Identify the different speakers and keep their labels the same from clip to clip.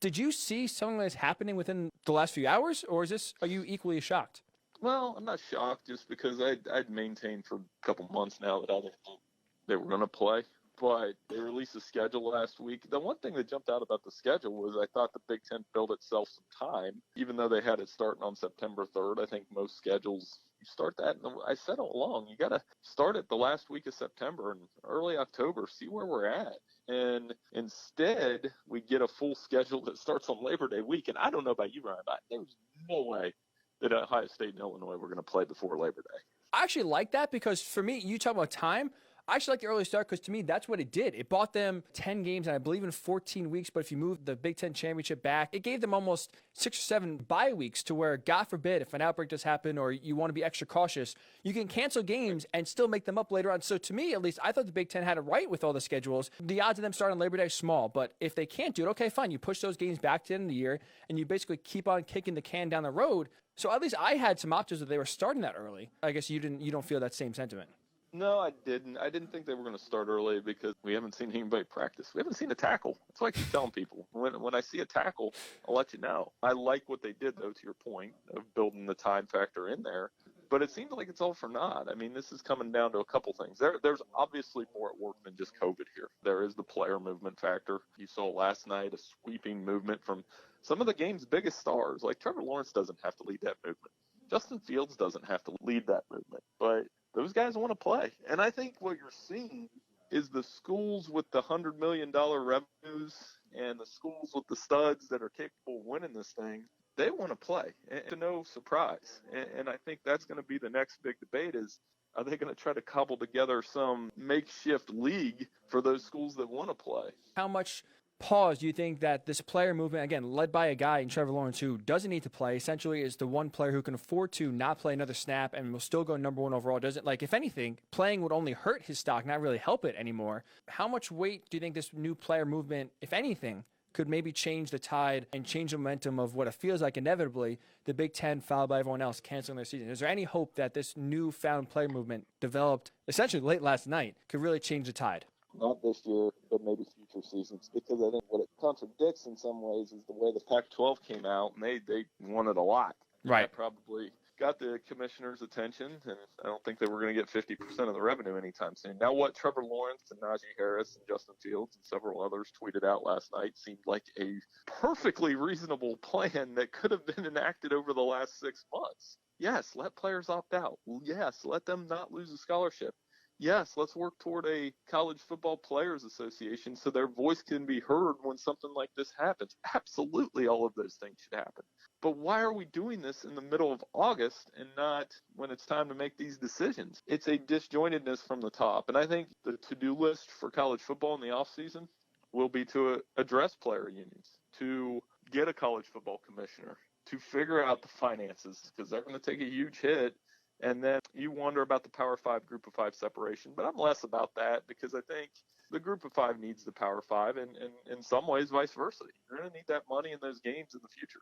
Speaker 1: Did you see something that's happening within the last few hours, or are you equally shocked?
Speaker 2: Well, I'm not shocked just because I'd maintained for a couple months now that I didn't think they were going to play. But they released a schedule last week. The one thing that jumped out about the schedule was I thought the Big Ten built itself some time, even though they had it starting on September 3rd. I think most schedules, you start that, I said all along, you got to start it the last week of September and early October, see where we're at. And instead, we get a full schedule that starts on Labor Day week. And I don't know about you, Ryan, but there's no way that Ohio State and Illinois were going to play before Labor Day.
Speaker 1: I actually like that because for me, you talk about time. I actually like the early start because to me, that's what it did. It bought them 10 games, and I believe in 14 weeks. But if you move the Big Ten championship back, it gave them almost 6 or 7 bye weeks to where, God forbid, if an outbreak does happen or you want to be extra cautious, you can cancel games and still make them up later on. So to me, at least, I thought the Big Ten had it right with all the schedules. The odds of them starting on Labor Day are small, but if they can't do it, okay, fine. You push those games back to the end of the year, and you basically keep on kicking the can down the road. So at least I had some optimism that they were starting that early. I guess you don't feel that same sentiment.
Speaker 2: No, I didn't. I didn't think they were going to start early because we haven't seen anybody practice. We haven't seen a tackle. That's why I keep telling people. When I see a tackle, I'll let you know. I like what they did, though, to your point of building the time factor in there. But it seems like it's all for naught. I mean, this is coming down to a couple things. There's obviously more at work than just COVID here. There is the player movement factor. You saw last night a sweeping movement from some of the game's biggest stars. Like Trevor Lawrence doesn't have to lead that movement. Justin Fields doesn't have to lead that movement. But those guys want to play. And I think what you're seeing is the schools with the $100 million revenues and the schools with the studs that are capable of winning this thing, they want to play. And to no surprise. And I think that's going to be the next big debate is, are they going to try to cobble together some makeshift league for those schools that want to play?
Speaker 1: How much pause do you think that this player movement, again, led by a guy in Trevor Lawrence who doesn't need to play, essentially is the one player who can afford to not play another snap and will still go number 1 overall, doesn't, like, if anything, playing would only hurt his stock, not really help it anymore. How much weight do you think this new player movement, if anything, could maybe change the tide and change the momentum of what it feels like inevitably the Big Ten, followed by everyone else, canceling their season? Is there any hope that this newfound player movement developed essentially late last night could really change the tide?
Speaker 2: Not this year, but maybe future seasons, because I think what it contradicts in some ways is the way the Pac-12 came out, and they wanted a lot.
Speaker 1: Right.
Speaker 2: That probably got the commissioner's attention, and I don't think they were going to get 50% of the revenue anytime soon. Now, what Trevor Lawrence and Najee Harris and Justin Fields and several others tweeted out last night seemed like a perfectly reasonable plan that could have been enacted over the last 6 months. Yes, let players opt out. Yes, let them not lose a scholarship. Yes, let's work toward a college football players association so their voice can be heard when something like this happens. Absolutely, all of those things should happen. But why are we doing this in the middle of August and not when it's time to make these decisions? It's a disjointedness from the top. And I think the to-do list for college football in the offseason will be to address player unions, to get a college football commissioner, to figure out the finances, because they're going to take a huge hit. And then you wonder about the Power 5, Group of 5 separation. But I'm less about that because I think the Group of 5 needs the Power 5 and in some ways vice versa. You're going to need that money in those games in the future.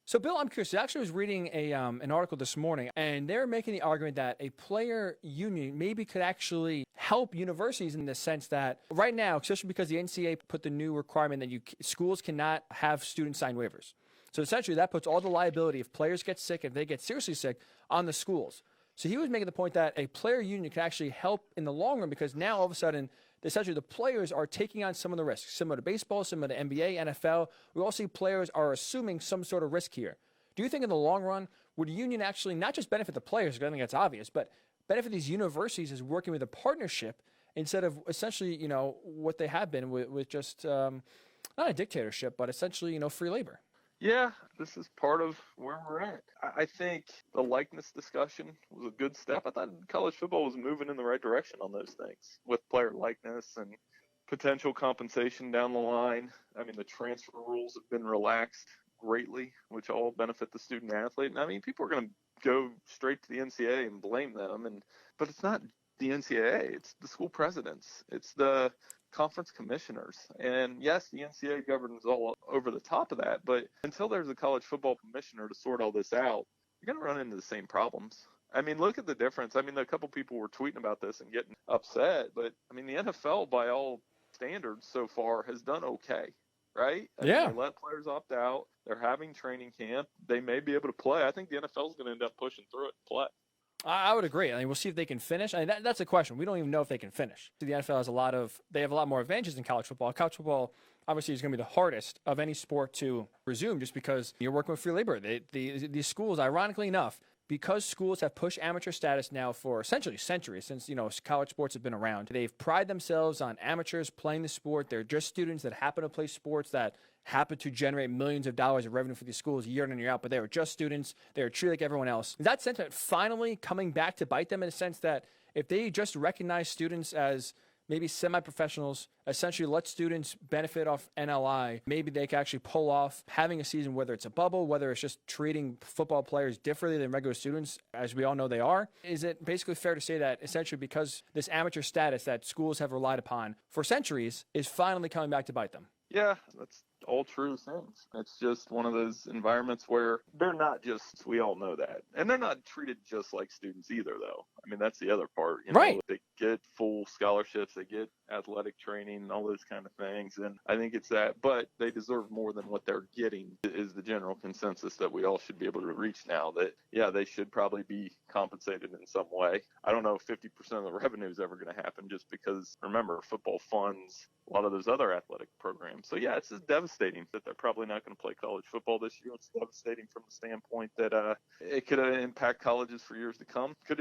Speaker 1: So, Bill, I'm curious. I actually was reading an article this morning, and they're making the argument that a player union maybe could actually help universities in the sense that right now, especially because the NCAA put the new requirement that schools cannot have students sign waivers. So essentially that puts all the liability if players get sick, if they get seriously sick, on the schools. So he was making the point that a player union can actually help in the long run because now all of a sudden, essentially the players are taking on some of the risks, similar to baseball, similar to NBA, NFL. We all see players are assuming some sort of risk here. Do you think in the long run, would a union actually not just benefit the players, because I think that's obvious, but benefit these universities as working with a partnership instead of essentially, what they have been with just not a dictatorship, but essentially, free labor?
Speaker 2: Yeah, this is part of where we're at. I think the likeness discussion was a good step. I thought college football was moving in the right direction on those things with player likeness and potential compensation down the line. I mean, the transfer rules have been relaxed greatly, which all benefit the student athlete. And I mean, people are going to go straight to the NCAA and blame them, but it's not the NCAA. It's the school presidents. It's the conference commissioners. And yes, the NCAA governs all over the top of that, but until there's a college football commissioner to sort all this out, you're going to run into the same problems. I mean, look at the difference. I mean, a couple people were tweeting about this and getting upset, but I mean, the NFL, by all standards so far, has done okay. right? I
Speaker 1: Yeah.
Speaker 2: mean, they let players opt out. They're having training camp. They may be able to play. I think the NFL is going to end up pushing through it and play.
Speaker 1: I would agree. I mean, we'll see if they can finish. I mean, that's a question. We don't even know if they can finish. The NFL has they have a lot more advantages than college football. College football obviously is going to be the hardest of any sport to resume just because you're working with free labor. These schools, ironically enough, because schools have pushed amateur status now for essentially centuries, since, college sports have been around, they've prided themselves on amateurs playing the sport. They're just students that happen to play sports that happen to generate millions of dollars of revenue for these schools year in and year out, but they were just students. They were treated like everyone else. That sentiment finally coming back to bite them in a sense that if they just recognize students as maybe semi-professionals, essentially let students benefit off NLI, maybe they can actually pull off having a season, whether it's a bubble, whether it's just treating football players differently than regular students, as we all know they are. Is it basically fair to say that essentially because this amateur status that schools have relied upon for centuries is finally coming back to bite them?
Speaker 2: Yeah, that's all true things. It's just one of those environments where they're not just, we all know that. And they're not treated just like students either, though. I mean, that's the other part.
Speaker 1: Right.
Speaker 2: They get full scholarships, they get athletic training, all those kind of things. And I think it's that, but they deserve more than what they're getting is the general consensus that we all should be able to reach now that, yeah, they should probably be compensated in some way. I don't know if 50% of the revenue is ever going to happen just because, remember, football funds a lot of those other athletic programs. So, yeah, it's just devastating that they're probably not going to play college football this year. It's devastating from the standpoint that it could impact colleges for years to come. Could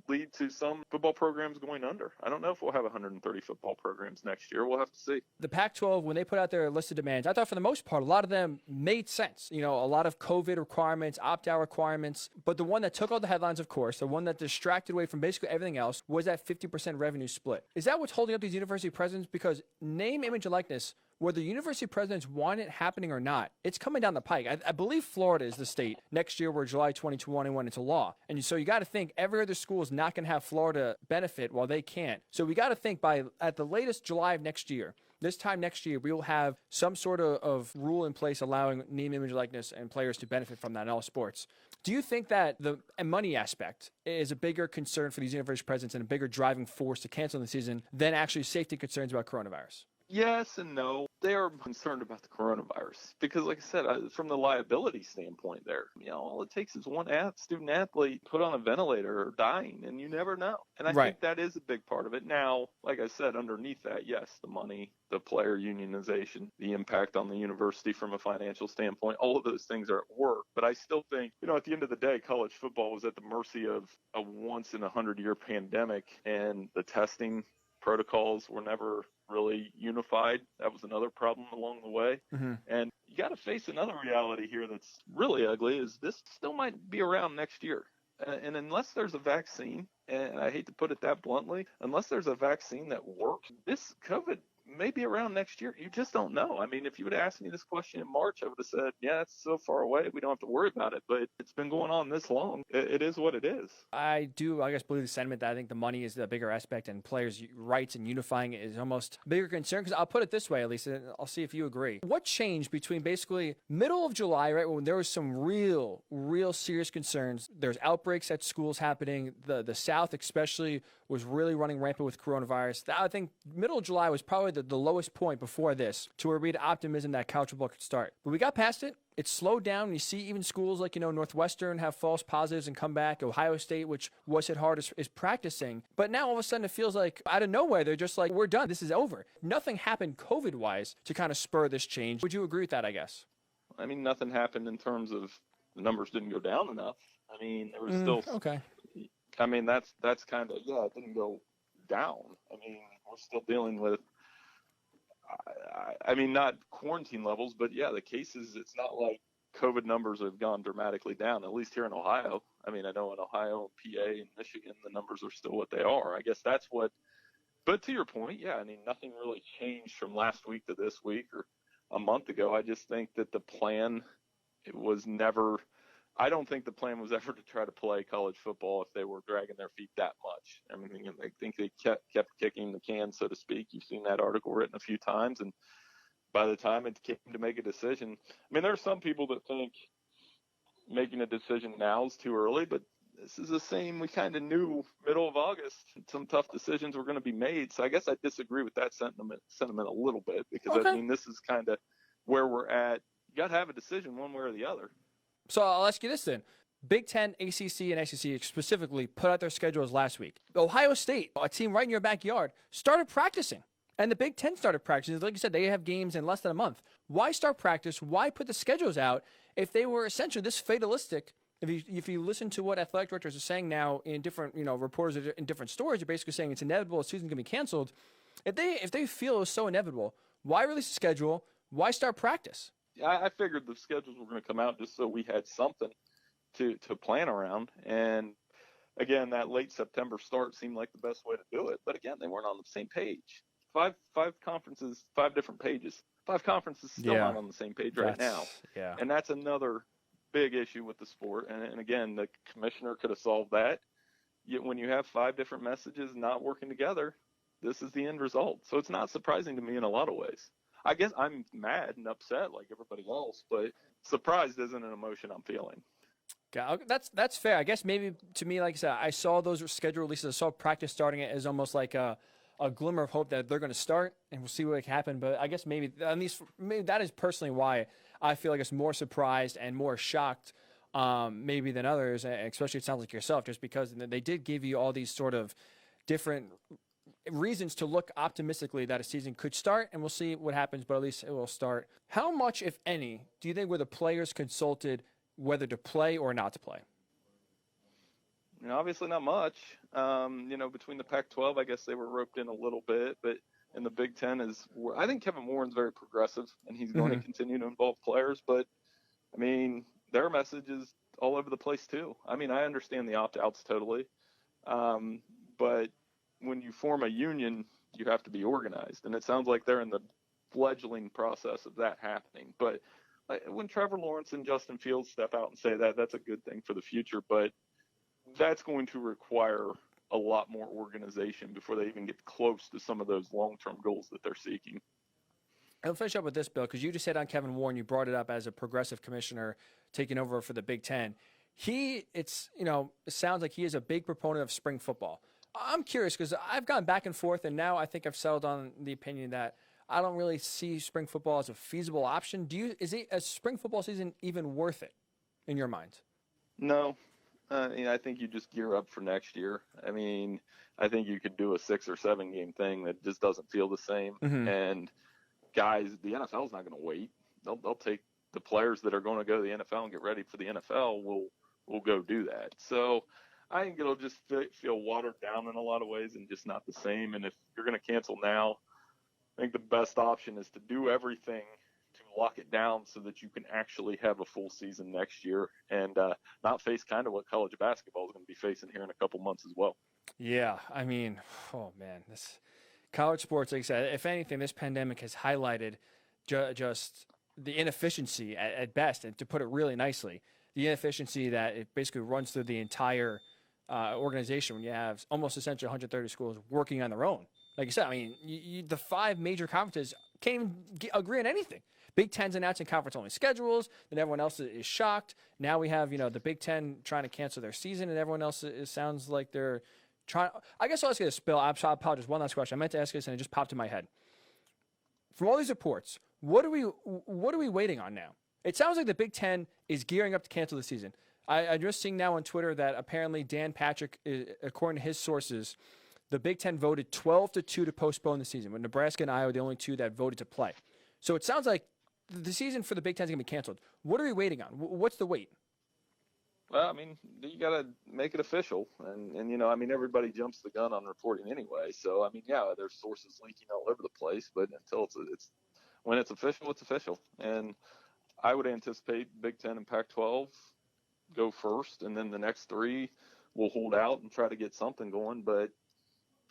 Speaker 2: lead to some football programs going under. I don't know if we'll have 130 football programs next year. We'll have to see.
Speaker 1: The Pac-12, when they put out their list of demands, I thought for the most part, a lot of them made sense. A lot of COVID requirements, opt-out requirements. But the one that took all the headlines, of course, the one that distracted away from basically everything else was that 50% revenue split. Is that what's holding up these university presidents? Because name, image, and likeness, whether university presidents want it happening or not, it's coming down the pike. I believe Florida is the state next year where July 2021 it's a law. And so you got to think every other school is not going to have Florida benefit while they can't. So we got to think at the latest July of next year, this time next year, we will have some sort of rule in place allowing name, image, likeness, and players to benefit from that in all sports. Do you think that the money aspect is a bigger concern for these university presidents and a bigger driving force to cancel the season than actually safety concerns about coronavirus?
Speaker 2: Yes and no. They are concerned about the coronavirus because, like I said, from the liability standpoint there, all it takes is one student athlete put on a ventilator or dying, and you never know. And I think that is a big part of it. Now, like I said, underneath that, yes, the money, the player unionization, the impact on the university from a financial standpoint, all of those things are at work. But I still think, at the end of the day, college football was at the mercy of a once-in-a-100-year pandemic, and the testing protocols were never really unified. That was another problem along the way. Mm-hmm. And you got to face another reality here that's really ugly is this still might be around next year. And unless there's a vaccine, and I hate to put it that bluntly, unless there's a vaccine that works, this COVID may be around next year. You just don't know. I mean, if you would have asked me this question in March, I would have said, yeah, it's so far away. We don't have to worry about it. But it's been going on this long. It is what it is.
Speaker 1: I guess, believe the sentiment that I think the money is the bigger aspect and players' rights and unifying it is almost a bigger concern. Because I'll put it this way, at least, and I'll see if you agree. What changed between basically middle of July, right, when there was some real serious concerns? There's outbreaks at schools happening. The South especially was really running rampant with coronavirus. I think middle of July was probably the lowest point before this to where we had optimism that college football could start. But we got past it. It slowed down. You see even schools like, Northwestern have false positives and come back. Ohio State, which was hit hard, is practicing. But now all of a sudden it feels like out of nowhere, they're just like, we're done. This is over. Nothing happened COVID-wise to kind of spur this change. Would you agree with that, I guess?
Speaker 2: I mean, nothing happened in terms of the numbers didn't go down enough. I mean, there was still...
Speaker 1: Okay.
Speaker 2: I mean, that's kind of, it didn't go down. I mean, we're still dealing with, I mean, not quarantine levels, but the cases, it's not like COVID numbers have gone dramatically down, at least here in Ohio. I mean, I know in Ohio, PA, and Michigan, the numbers are still what they are. I guess that's what, but to your point, I mean, nothing really changed from last week to this week or a month ago. I just think that the plan, I don't think the plan was ever to try to play college football if they were dragging their feet that much. I mean, I think they kept kicking the can, so to speak. You've seen that article written a few times, and by the time it came to make a decision, I mean, there are some people that think making a decision now is too early, but this is the same we kind of knew middle of August. Some tough decisions were going to be made. So I guess I disagree with that sentiment a little bit because, I
Speaker 1: Okay.
Speaker 2: mean, this is kind of where we're at. You got to have a decision one way or the other.
Speaker 1: So I'll ask you this then. Big Ten, ACC, and SEC specifically put out their schedules last week. Ohio State, a team right in your backyard, started practicing. And the Big Ten started practicing. Like you said, they have games in less than a month. Why start practice? Why put the schedules out if they were essentially this fatalistic? If you listen to what athletic directors are saying now in different, reporters in different stories, are basically saying it's inevitable the season's going to be canceled. If they feel it's so inevitable, why release a schedule? Why start practice?
Speaker 2: Yeah, I figured the schedules were going to come out just so we had something to plan around. And again, that late September start seemed like the best way to do it. But again, they weren't on the same page. Five conferences, 5 different pages. 5 conferences still not on the same page right now.
Speaker 1: Yeah.
Speaker 2: And that's another big issue with the sport. And again, the commissioner could have solved that. Yet when you have 5 different messages not working together, this is the end result. So it's not surprising to me in a lot of ways. I guess I'm mad and upset like everybody else, but surprised isn't an emotion I'm feeling.
Speaker 1: Yeah, that's fair. I guess maybe to me, like I said, I saw those schedule releases. I saw practice starting it as almost like a glimmer of hope that they're going to start, and we'll see what can happen. But I guess maybe that is personally why I feel like it's more surprised and more shocked maybe than others, especially it sounds like yourself, just because they did give you all these sort of different reasons to look optimistically that a season could start, and we'll see what happens, but at least it will start. How much, if any, do you think were the players consulted whether to play or not to play?
Speaker 2: Obviously not much. Between the Pac-12, I guess they were roped in a little bit, but in the Big Ten I think Kevin Warren's very progressive, and he's going to continue to involve players. But I mean, their message is all over the place too. I mean, I understand the opt-outs totally, but when you form a union, you have to be organized, and it sounds like they're in the fledgling process of that happening. But when Trevor Lawrence and Justin Fields step out and say that, that's a good thing for the future. But that's going to require a lot more organization before they even get close to some of those long-term goals that they're seeking.
Speaker 1: I'll finish up with this, Bill, because you just said on Kevin Warren, you brought it up as a progressive commissioner taking over for the Big Ten. It sounds like he is a big proponent of spring football. I'm curious because I've gone back and forth, and now I think I've settled on the opinion that I don't really see spring football as a feasible option. Is a spring football season even worth it in your mind?
Speaker 2: No. I think you just gear up for next year. I mean, I think you could do a 6 or 7 game thing that just doesn't feel the same.
Speaker 1: Mm-hmm.
Speaker 2: And guys, the NFL is not going to wait. They'll take the players that are going to go to the NFL and get ready for the NFL. Will go do that. So I think it'll just feel watered down in a lot of ways and just not the same. And if you're going to cancel now, I think the best option is to do everything to lock it down so that you can actually have a full season next year and not face kind of what college basketball is going to be facing here in a couple months as well.
Speaker 1: Yeah, I mean, oh man, this college sports, like I said, if anything, this pandemic has highlighted just the inefficiency at best, and to put it really nicely, the inefficiency that it basically runs through the entire organization when you have almost essentially 130 schools working on their own. Like you said, I mean, the 5 major conferences can't even agree on anything. Big Ten's announcing conference-only schedules, then everyone else is shocked. Now we have, the Big Ten trying to cancel their season, and everyone else sounds like they're trying. I guess I'll ask you this, Bill. I apologize. One last question. I meant to ask this, and it just popped in my head. From all these reports, what are we waiting on now? It sounds like the Big Ten is gearing up to cancel the season. I'm just seeing now on Twitter that apparently Dan Patrick, according to his sources, the Big Ten voted 12-2 to postpone the season, with Nebraska and Iowa the only 2 that voted to play. So it sounds like the season for the Big Ten is going to be canceled. What are we waiting on? What's the wait?
Speaker 2: Well, I mean, you got to make it official. And everybody jumps the gun on reporting anyway. So, I mean, yeah, there's sources leaking all over the place. But until when it's official, it's official. And I would anticipate Big Ten and Pac-12 go first, and then the next 3 will hold out and try to get something going. But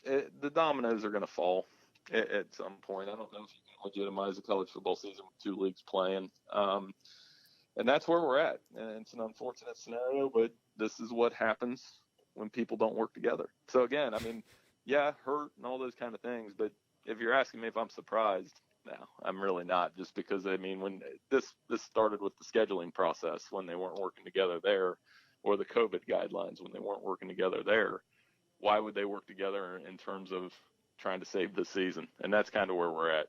Speaker 2: the dominoes are going to fall at some point. I don't know if you can legitimize a college football season with 2 leagues playing. And that's where we're at. And it's an unfortunate scenario, but this is what happens when people don't work together. So again, I mean, yeah, hurt and all those kind of things. But if you're asking me if I'm surprised, no, I'm really not. Just because, I mean, when this started with the scheduling process, when they weren't working together there, or the COVID guidelines when they weren't working together there. Why would they work together in terms of trying to save the season? And that's kind of where we're at.